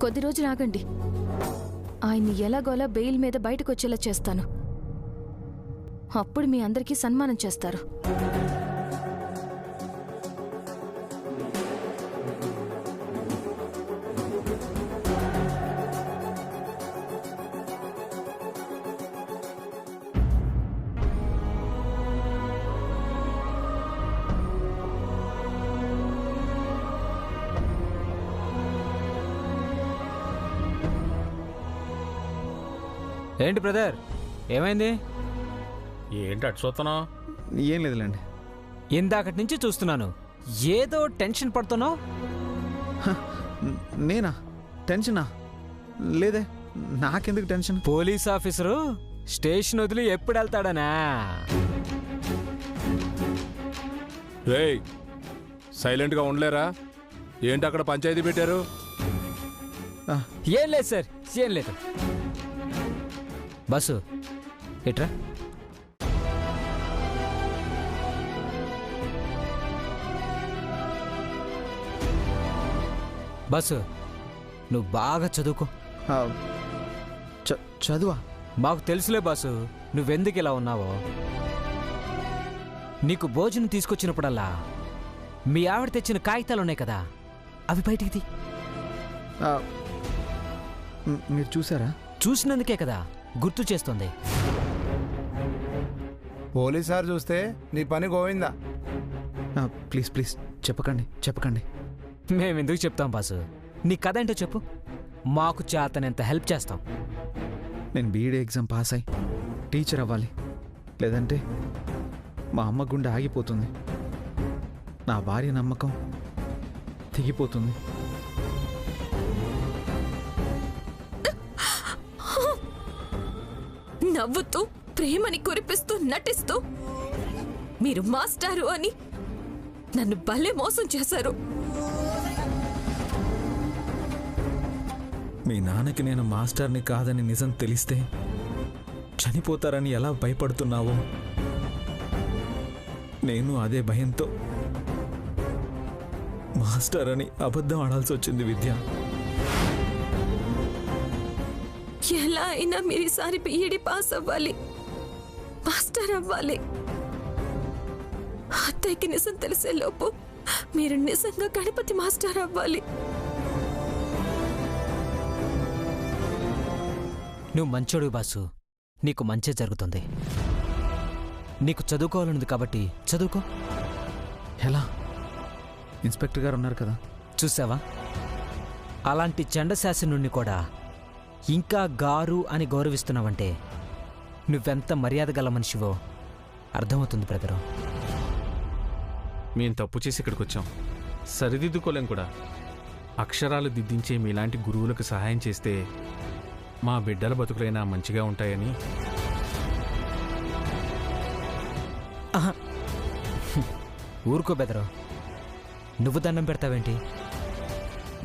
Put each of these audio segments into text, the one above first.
కొద్ది రోజులు ఆగండి. ఆయన్ని ఎలాగోలా బెయిల్ మీద బయటకొచ్చేలా చేస్తాను. అప్పుడు మీ అందరికీ సన్మానం చేస్తారు. ఏంటి బ్రదర్, ఏమైంది? ఏంటి అటు చూస్తున్నావు? ఏం లేదులేండి. ఇందాకటి నుంచి చూస్తున్నాను, ఏదో టెన్షన్ పడుతున్నావు. నేనా? టెన్షనా? లేదే, నాకెందుకు టెన్షన్? పోలీస్ ఆఫీసరు స్టేషన్ వదిలి ఎప్పుడు వెళ్తాడనా? రేయ్, సైలెంట్గా ఉండలేరా? ఏంటి అక్కడ పంచాయతీ పెట్టారు? ఏం లేదు సార్, ఏం లేదు. బస్సు ఎట్రా? బస్సు, నువ్వు బాగా చదువుకో. చదువా? మాకు తెలుసులే బాసు, నువ్వెందుకు ఇలా ఉన్నావో. నీకు భోజనం తీసుకొచ్చినప్పుడల్లా మీ ఆవిడ తెచ్చిన కాగితాలున్నాయి కదా, అవి బయటికి తీ. మీరు చూసారా? చూసినందుకే కదా గుర్తు చేస్తుంది. పోలీసారు చూస్తే నీ పని గోవిందా. ప్లీజ్ ప్లీజ్ చెప్పకండి, చెప్పకండి. మేమెందుకు చెప్తాం బాసు, నీ కథ ఏంటో చెప్పు, మాకు చేతనంత హెల్ప్ చేస్తాం. నేను బీఈడీ ఎగ్జామ్ పాస్ అయి టీచర్ అవ్వాలి, లేదంటే మా అమ్మ గుండె ఆగిపోతుంది, నా భార్య నమ్మకం తెగిపోతుంది. నవ్వుతూ ప్రేమని కురిపిస్తూ నటిస్తూ మీరు మాస్టారు అని నన్ను భలే మోసం చేశారు. మీ నాన్నకి నేను మాస్టర్ని కాదని నిజం తెలిస్తే చనిపోతారని ఎలా భయపడుతున్నావో, నేను అదే భయంతో మాస్టర్ అని అబద్ధం ఆడాల్సి వచ్చింది విద్య. ఎలా అయినా మీరు ఈసారి బీఈడీ పాస్ అవ్వాలి, మాస్టర్ అవ్వాలి. అత్తయ్యకి నిజం తెలిసే లోపు మీరు నిజంగా గణపతి మాస్టర్ అవ్వాలి. నువ్వు మంచోడు బాసు, నీకు మంచే జరుగుతుంది. నీకు చదువుకోవాలనుంది కాబట్టి చదువుకో. ఎలా? ఇన్స్పెక్టర్ గారు ఉన్నారు కదా. చూసావా, అలాంటి చండశాసనుణ్ణి కూడా ఇంకా గారు అని గౌరవిస్తున్నావంటే నువ్వెంత మర్యాద గల మనిషివో అర్థమవుతుంది బ్రదరు. మేము తప్పు చేసి ఇక్కడికి వచ్చాం, సరిదిద్దుకోలేం కూడా. అక్షరాలు దిద్దించే మీలాంటి గురువులకు సహాయం చేస్తే మా బిడ్డల బతుకులైనా మంచిగా ఉంటాయని. ఊరుకో బెదరు, నువ్వు దండం పెడతావేంటి?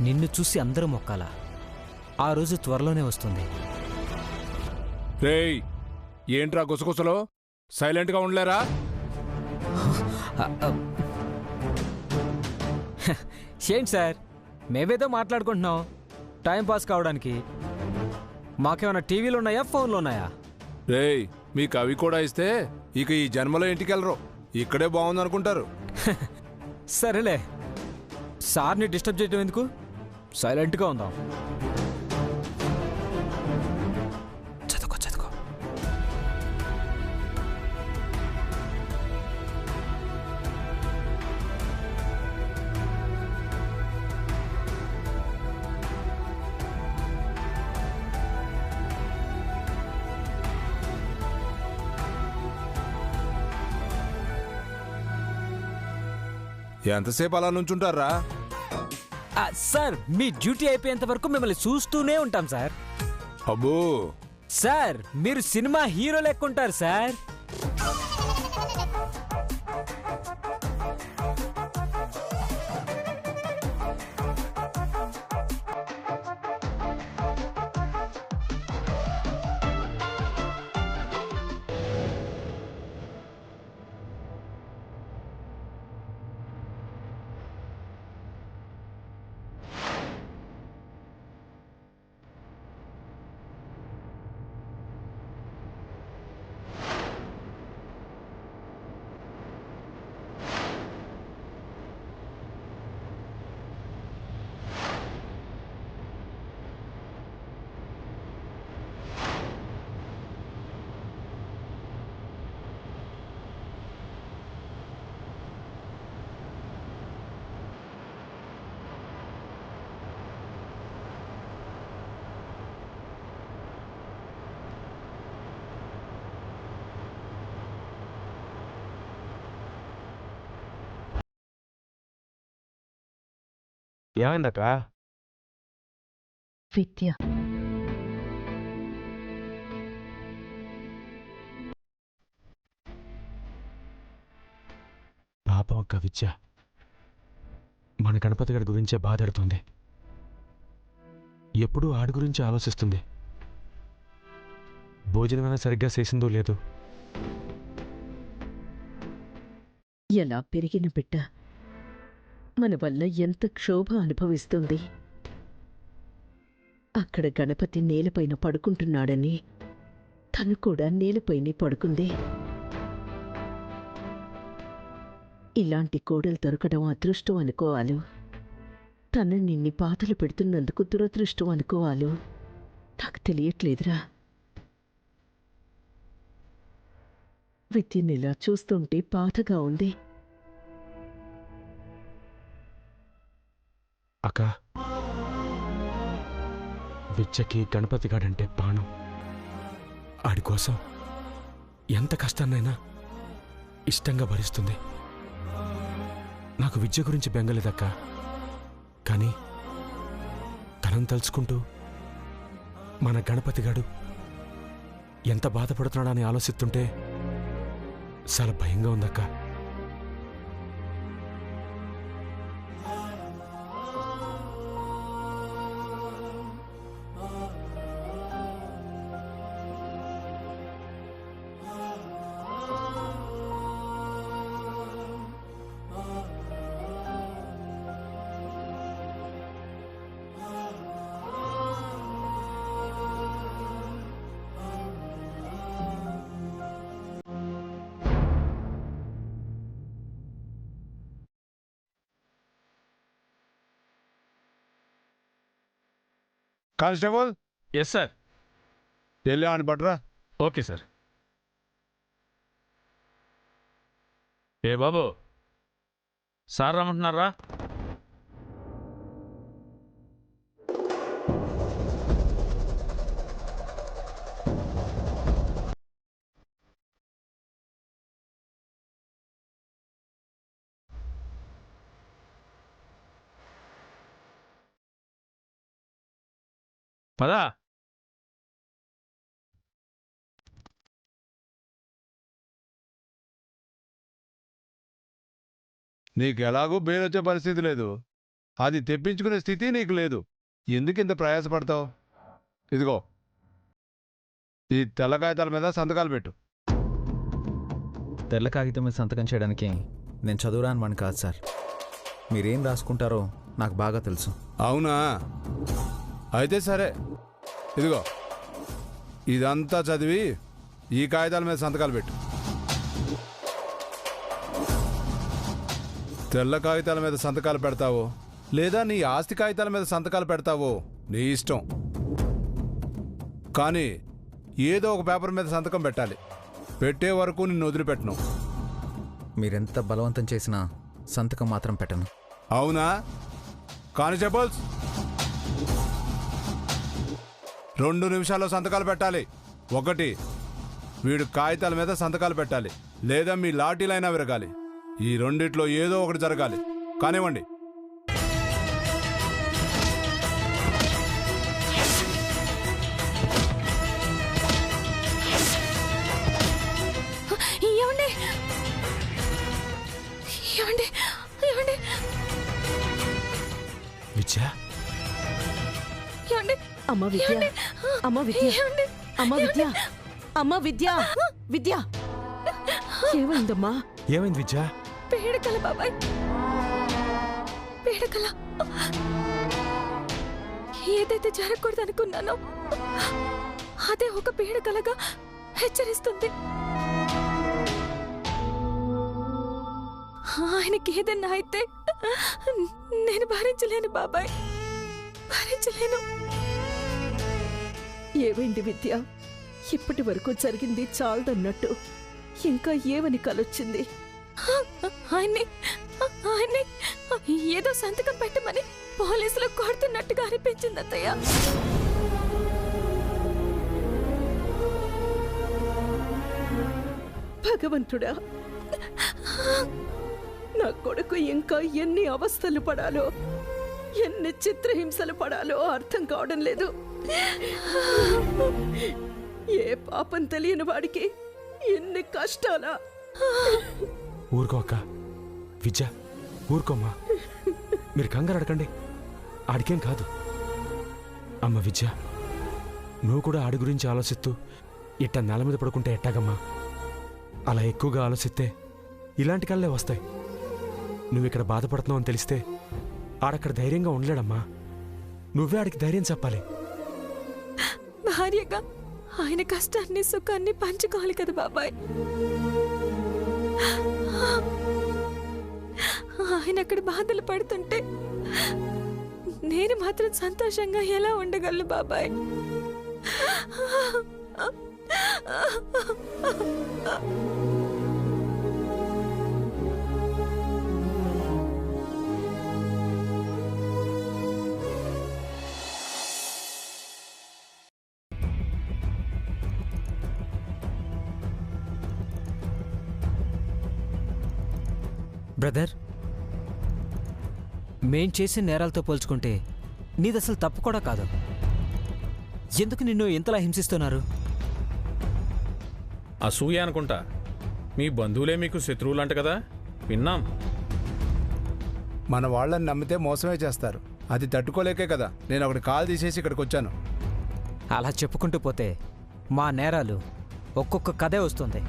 నిన్ను చూసి అందరూ మొక్కాలా. ఆ రోజు త్వరలోనే వస్తుంది. రేయ్, ఏంట్రా గుసగుసలో? సైలెంట్గా ఉండలేరా? ఏంటి సార్, మేమేదో మాట్లాడుకుంటున్నాం టైం పాస్ కావడానికి. మాకేమైనా టీవీలు ఉన్నాయా, ఫోన్లు ఉన్నాయా? రేయ్, మీకు అవి కూడా ఇస్తే ఇక ఈ జన్మలో ఇంటికెళ్ళరు, ఇక్కడే బాగుందనుకుంటారు. సరేలే, సార్ని డిస్టర్బ్ చేయడం ఎందుకు, సైలెంట్గా ఉందాం. చదువుకో చదువుకో. ఎంతసేపు అలా నుంచుంటారా? సార్, మీ డ్యూటీ అయిపోయేంత వరకు మిమ్మల్ని చూస్తూనే ఉంటాం సార్. అబ్బో సార్, మీరు సినిమా హీరో లెక్కుంటారు సార్. ఏమైందక్క? విద్య పాపం అక్క విద్య మన గణపతి గారి గురించే బాధపడుతుంది. ఎప్పుడూ ఆడి గురించి ఆలోచిస్తుంది. భోజనమైనా సరిగ్గా చేసిందో లేదో. ఎలా పెరిగిన బిడ్డ మన వల్ల ఎంత క్షోభ అనుభవిస్తుంది. అక్కడ గణపతి నేలపైన పడుకుంటున్నాడని తను కూడా నేలపైనే పడుకుంది. ఇలాంటి కోడలు దొరకడం అదృష్టం అనుకోవాలు, తన నిన్ని బాధలు పెడుతున్నందుకు దురదృష్టం అనుకోవాలు నాకు తెలియట్లేదురా. విద్యని ఇలా చూస్తుంటే బాధగా ఉంది. అక్క విద్యకి గణపతి గాడంటే ప్రాణం. ఆడి కోసం ఎంత కష్టాన్నైనా ఇష్టంగా భరిస్తుంది. నాకు విద్య గురించి బెంగలేదక్క, కానీ తనను తలుచుకుంటూ మన గణపతి గాడు ఎంత బాధపడుతున్నాడని ఆలోచిస్తుంటే చాలా భయంగా ఉందక్క. Constable, yes sir. వెళ్ళి అని పట్టరా. Okay sir. ఏ బాబు, సార్ రమ్మంటున్నారా? పదా. నీకు ఎలాగూ బెయిల్ వచ్చే పరిస్థితి లేదు, అది తెప్పించుకునే స్థితి నీకు లేదు. ఎందుకు ఇంత ప్రయాసపడతావు? ఇదిగో ఈ తెల్ల కాగితాల మీద సంతకాలు పెట్టు. తెల్ల కాగితం మీద సంతకం చేయడానికి నేను చదువురాని వాడిని కాదు సార్. మీరేం రాసుకుంటారో నాకు బాగా తెలుసు. అవునా? అయితే సరే, ఇదిగో ఇదంతా చదివి ఈ కాగితాల మీద సంతకాలు పెట్టు. తెల్ల కాగితాల మీద సంతకాలు పెడతావో లేదా నీ ఆస్తి కాగితాల మీద సంతకాలు పెడతావో నీ ఇష్టం, కానీ ఏదో ఒక పేపర్ మీద సంతకం పెట్టాలి. పెట్టే వరకు నిన్ను వదిలిపెట్టను. మీరెంత బలవంతం చేసినా సంతకం మాత్రం పెట్టను. అవునా? కానిస్టేబుల్స్, 2 నిమిషాల్లో సంతకాలు పెట్టాలి. 1, వీడు కాగితాల మీద సంతకాలు పెట్టాలి, లేదా మీ లాఠీలైనా విరగాలి. ఈ రెండిట్లో ఏదో ఒకటి జరగాలి. కానివ్వండి. ఏమండి ఏమండి ఏమండి విద్య, ఏమండి అమ్మ విద్య, అమ్మ విద్య, ఏమండి అమ్మ విద్య, అమ్మ విద్య, విద్య ఏమైందమ్మా? ఏమైంది విద్య? పేడకల బాబాయ్, పేడకల. ఏదైతే జరగకూడదు అనుకున్నానో అదే ఒక పేడకలగా హెచ్చరిస్తుంది. ఆయనకి ఏదన్నా అయితే నేను భరించలేను బాబాయ్, భరించలేను. ఏమైంది విద్య? ఇప్పటి వరకు జరిగింది చాలదన్నట్టు ఇంకా ఏమని కలొచ్చింది? ఆయన్ని ఆయన్ని ఏదో సంతకం పెట్టమని పోలీసులు కొడుతున్నట్టుగా అనిపించింది అత్తయ్య. భగవంతుడా, నా కొడుకు ఇంకా ఎన్ని అవస్థలు పడాలో ఎన్ని చిత్రహింసలు పడాలో అర్థం కావడం లేదు. ఏ పాపం తెలియని వాడికి ఎన్ని కష్టాలా. ఊరుకో అక్క. విద్య, ఊరుకోమ్మా. మీరు కంగారు అడకండి. ఆడికేం కాదు. అమ్మ విద్య, నువ్వు కూడా ఆడి గురించి ఆలోచిస్తూ ఇట్ట నేల మీద పడుకుంటే ఎట్టాగమ్మా? అలా ఎక్కువగా ఆలోచిస్తే ఇలాంటి కళ్ళే వస్తాయి. నువ్వు ఇక్కడ బాధపడుతున్నావు అని తెలిస్తే ఆడక్కడ ధైర్యంగా ఉండలేడమ్మా. నువ్వే ఆడికి ధైర్యం చెప్పాలి. భార్యగా ఆయన కష్టాన్ని సుఖాన్ని పంచుకోవాలి కదా బాబాయ్. ఆయన అక్కడ బాధలు పడుతుంటే నేను మాత్రం సంతోషంగా ఎలా ఉండగలను బాబాయ్? బ్రదర్, మేం చేసే నేరాలతో పోల్చుకుంటే నీదసలు తప్పు కూడా కాదు. ఎందుకు నిన్ను ఇంతలా హింసిస్తున్నారు? అసూయ అనుకుంటా. మీ బంధువులే మీకు శత్రువులంట కదా, విన్నాం. మన వాళ్ళని నమ్మితే మోసమే చేస్తారు. అది తట్టుకోలేకే కదా నేను ఒకటి కాల్ తీసేసి ఇక్కడికి వచ్చాను. అలా చెప్పుకుంటూ పోతే మా నేరాలు ఒక్కొక్క కథే వస్తుంది.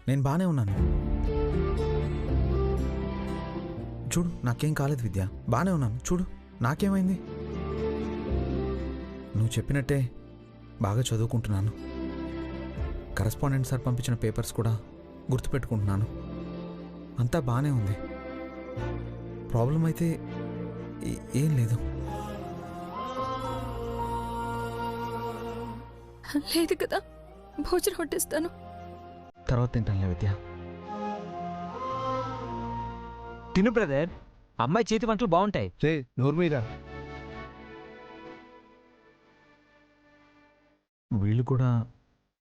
నేను బాగానే ఉన్నాను. చూడు, నాకేం కాలేదు విద్య. బాగానే ఉన్నాను. చూడు, నాకేమైంది? నువ్వు చెప్పినట్టే బాగా చదువుకుంటున్నాను. కరెస్పాండెంట్ సార్ పంపించిన పేపర్స్ కూడా గుర్తుపెట్టుకుంటున్నాను. అంతా బాగానే ఉంది. ప్రాబ్లం అయితే ఏం లేదు. లేదు కదా, భోజనం వడ్డిస్తాను. తర్వాత తింటానులే విద్య. తిను బ్రదర్, అమ్మాయి చేతి వంటలు బాగుంటాయి. రే నోరు మీరా. వీళ్ళు కూడా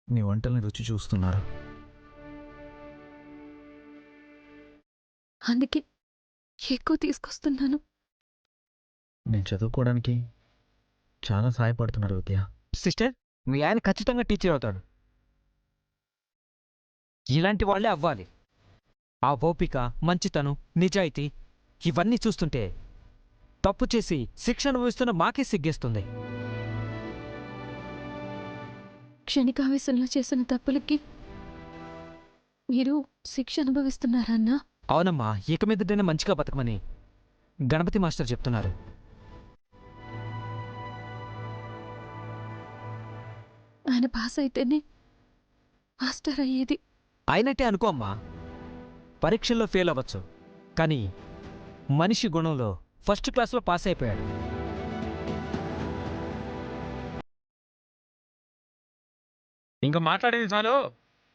నీ వంటల్ని రుచి చూస్తున్నారు. అందుకే ఎక్కువ తీసుకొస్తున్నాను. నేను చదువుకోవడానికి చాలా సహాయపడుతున్నారు విద్య. సిస్టర్, మీ ఆయన ఖచ్చితంగా టీచర్ అవుతాడు. ఇలాంటి వాళ్ళే అవ్వాలి. ఆ ఓపిక, మంచితనం, నిజాయితీ ఇవన్నీ చూస్తుంటే తప్పు చేసి శిక్ష అనుభవిస్తున్న మాకే సిగ్గేస్తుంది. క్షణికావేశంలో చేసిన తప్పులకి మీరు శిక్ష అనుభవిస్తున్నారా అన్నా? అవునమ్మా, ఇక మీదటైనా మంచిగా బతకమని గణపతి మాస్టర్ చెప్తున్నారు. ఆయన పాస్ అయితేనే మాస్టర్ అయ్యేది. అయినట్టే అనుకో అమ్మా. పరీక్షల్లో ఫెయిల్ అవ్వచ్చు, కానీ మనిషి గుణంలో ఫస్ట్ క్లాస్లో పాస్ అయిపోయాడు. ఇంకా మాట్లాడేది చాలు,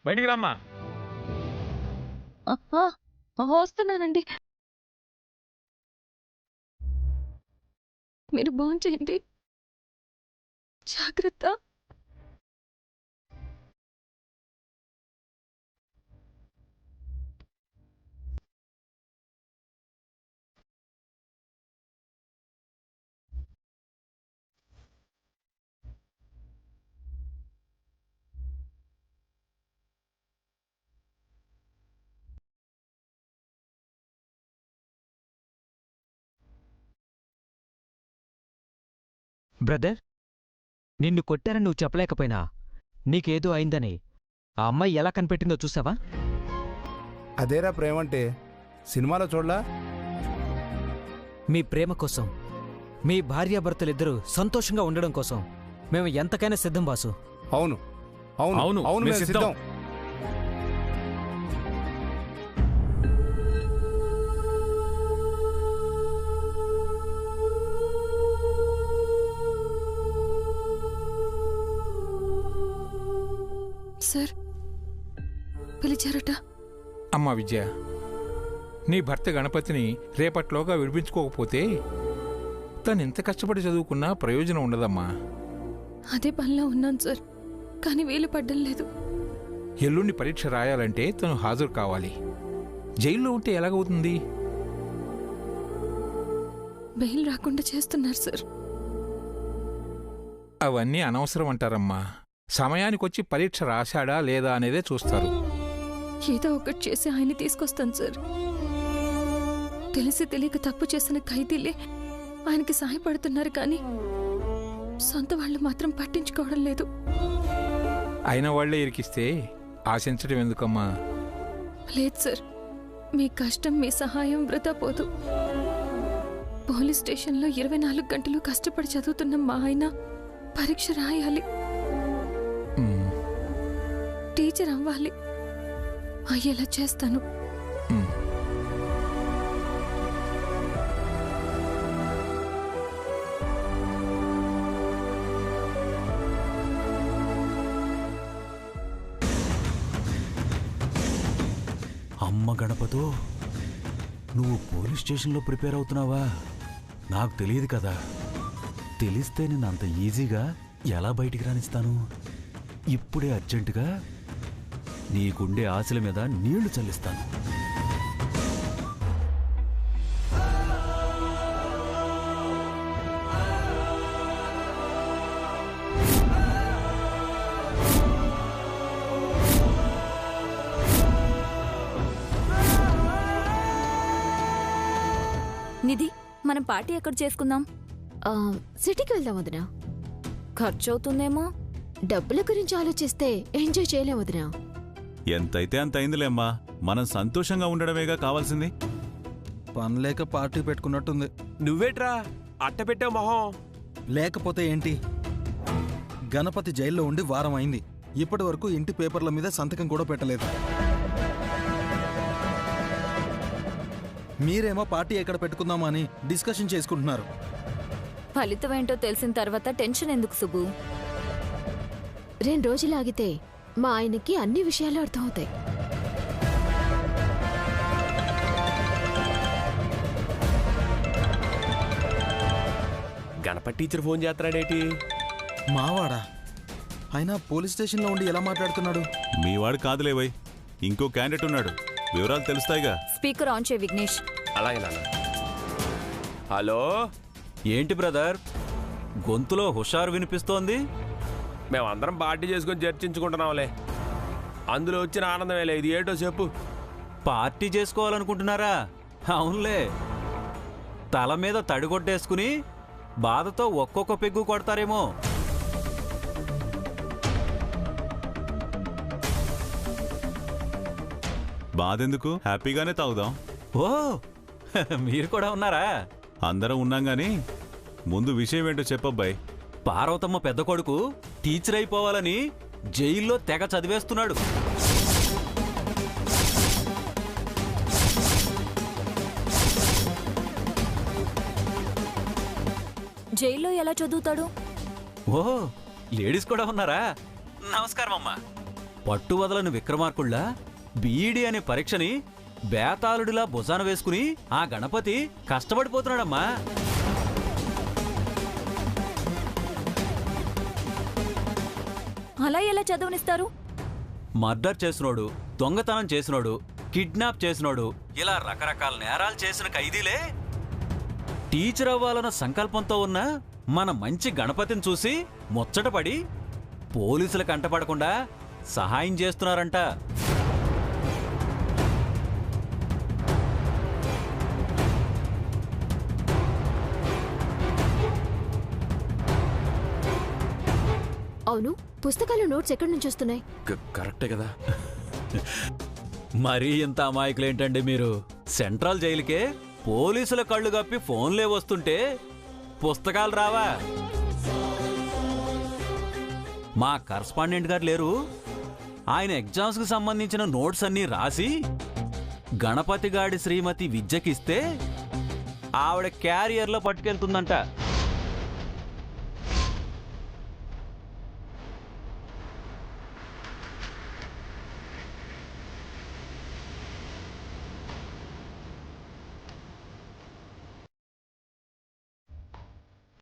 బయటికి రమ్మా. వస్తున్నానండి. మీరు భోంచేయండి. జాగ్రత్త. బ్రదర్, నిన్ను కొట్టారని నువ్వు చెప్పలేకపోయినా నీకేదో అయిందని ఆ అమ్మాయి ఎలా కనిపెట్టిందో చూసావా? అదేరా ప్రేమంటే, సినిమాలో చూడలా? మీ ప్రేమ కోసం, మీ భార్యాభర్తలిద్దరూ సంతోషంగా ఉండడం కోసం మేము ఎంతకైనా సిద్ధం బాసు. అవును అవును అవును, అవును, మేము మేము సిద్ధం. సిద్ధం. సార్ పిలిచారట. అమ్మా విద్య, నీ భర్త గణపతిని రేపట్లోగా విడిపించుకోకపోతే తను ఎంత కష్టపడి చదువుకున్నా ప్రయోజనం ఉండదమ్మా. అదే పనిలో ఉన్నాను సార్, కానీ వీలు పడ్డం లేదు. ఎల్లుండి పరీక్ష రాయాలంటే తను హాజరు కావాలి. జైల్లో ఉంటే ఎలాగవుతుంది? బెయిల్ రాకుండా చేస్తున్నారు సార్. అవన్నీ అనవసరం అంటారమ్మా. సమయానికొచ్చి పరీక్ష రాశాడా లేదా అనేదే చూస్తారు. ఏదో ఒకటి చేసి ఆయన్ని తీసుకొస్తాను సార్. తెలిసి తెలియక తప్పు చేసిన ఖైదీలే ఆయనకి సహాయపడుతున్నారు, కానీ సొంత వాళ్ళు మాత్రం పట్టించుకోవడం లేదు. అయిన వాళ్లే ఇరికిస్తే ఆశించడం ఎందుకమ్మా? లేదు సార్, మీ కష్టం మీ సహాయం వృధా పోదు. పోలీస్ స్టేషన్లో 24 గంటలు కష్టపడి చదువుతున్న మా ఆయన పరీక్ష రాయాలి, టీచర్ అవ్వాలి. అయ్యేలా చేస్తాను. అమ్మ గణపతో, నువ్వు పోలీస్ స్టేషన్లో ప్రిపేర్ అవుతున్నావా? నాకు తెలియదు కదా. తెలిస్తే నేను అంత ఈజీగా ఎలా బయటికి రానిస్తాను? ఇప్పుడే అర్జెంటుగా నీకుండే ఆశల మీద నీళ్లు చల్లిస్తాను. నిధి, మనం పార్టీ ఎక్కడ చేసుకుందాం? సిటీకి వెళ్దాం వదినా. ఖర్చు అవుతుందేమో. డబ్బుల గురించి ఆలోచిస్తే ఎంజాయ్ చేయలేం వదినా. ఎంతైతే అంత అయిందిలేమ్మా. మనం సంతోషంగా ఉండడమేగా కావాల్సింది. పనిలేక పార్టీ పెట్టుకున్నట్టుంది. నువ్వేట్రా అట్ట పెట్టావు మొహం? లేకపోతే ఏంటి, గణపతి జైల్లో ఉండి వారం అయింది. ఇప్పటి వరకు ఇంటి పేపర్ల మీద సంతకం కూడా పెట్టలేదు. మీరేమో పార్టీ ఎక్కడ పెట్టుకుందామా అని డిస్కషన్ చేసుకుంటున్నారు. ఫలితం ఏంటో తెలిసిన తర్వాత టెన్షన్ ఎందుకు సుబ్బు? 2 రోజులు ఆగితే మా ఆయనకి అన్ని విషయాలు అర్థమవుతాయి. గణపతి టీచర్ ఫోన్ చేస్తున్నాడేటి? మావాడా? అయినా పోలీస్ స్టేషన్లో ఉండి ఎలా మాట్లాడుతున్నాడు? మీవాడు కాదులేవై, ఇంకో క్యాండిడేట్ ఉన్నాడు. వివరాలు తెలుస్తాయిగా. స్పీకర్ ఆన్ చేయి విఘ్నేష్. అలాగే నాన్న. హలో, ఏంటి బ్రదర్, గొంతులో హుషారు వినిపిస్తోంది? మేమందరం పార్టీ చేసుకొని చర్చించుకుంటున్నాంలే. అందులో వచ్చిన ఆనందమేలే. ఇది ఏటో చెప్పు. పార్టీ చేసుకోవాలనుకుంటున్నారా? అవునులే. తల మీద తడిగొట్టేసుకుని బాధతో ఒక్కొక్క పెగ్గు కొడతారేమో. బాధెందుకు, హ్యాపీగానే తాగుదాం. ఓ, మీరు కూడా ఉన్నారా? అందరం ఉన్నాం గాని ముందు విషయం ఏంటో చెప్పబ్బాయి. పార్వతమ్మ పెద్ద కొడుకు టీచర్ అయిపోవాలని జైల్లో తెగ చదివేస్తున్నాడు. జైల్లో ఎలా చదువుతాడు? ఓ, లేడీస్ కూడా ఉన్నారా? నమస్కారం అమ్మా. పట్టు వదలని విక్రమార్కుళ్ళ బీఈడీ అనే పరీక్షని బేతాళుడిలా భుజాన వేసుకుని ఆ గణపతి కష్టపడిపోతున్నాడమ్మా. అలా ఎలా చదవనిస్తారు? మర్డర్ చేసినోడు, దొంగతనం చేసినోడు, కిడ్నాప్ చేసినోడు, ఇలా రకరకాల నేరాలు చేసిన ఖైదీలే టీచర్ అవ్వాలన్న సంకల్పంతో ఉన్న మన మంచి గణపతిని చూసి ముచ్చటపడి పోలీసుల కంటపడకుండా సహాయం చేస్తున్నారంట. అవును, పుస్తకాలు నోట్స్ ఎక్కడి నుంచి వస్తున్నాయి? కరెక్టే కదా. మరీ ఇంత అమాయకులేంటండి మీరు? సెంట్రల్ జైలుకే పోలీసుల కళ్ళు కప్పి ఫోన్లే వస్తుంటే పుస్తకాలు రావా? మా కరస్పాండెంట్ గారు లేరు, ఆయన ఎగ్జామ్స్కి సంబంధించిన నోట్స్ అన్నీ రాసి గణపతి గాడి శ్రీమతి విద్యకిస్తే ఆవిడ క్యారియర్లో పట్టుకెళ్తుందంట.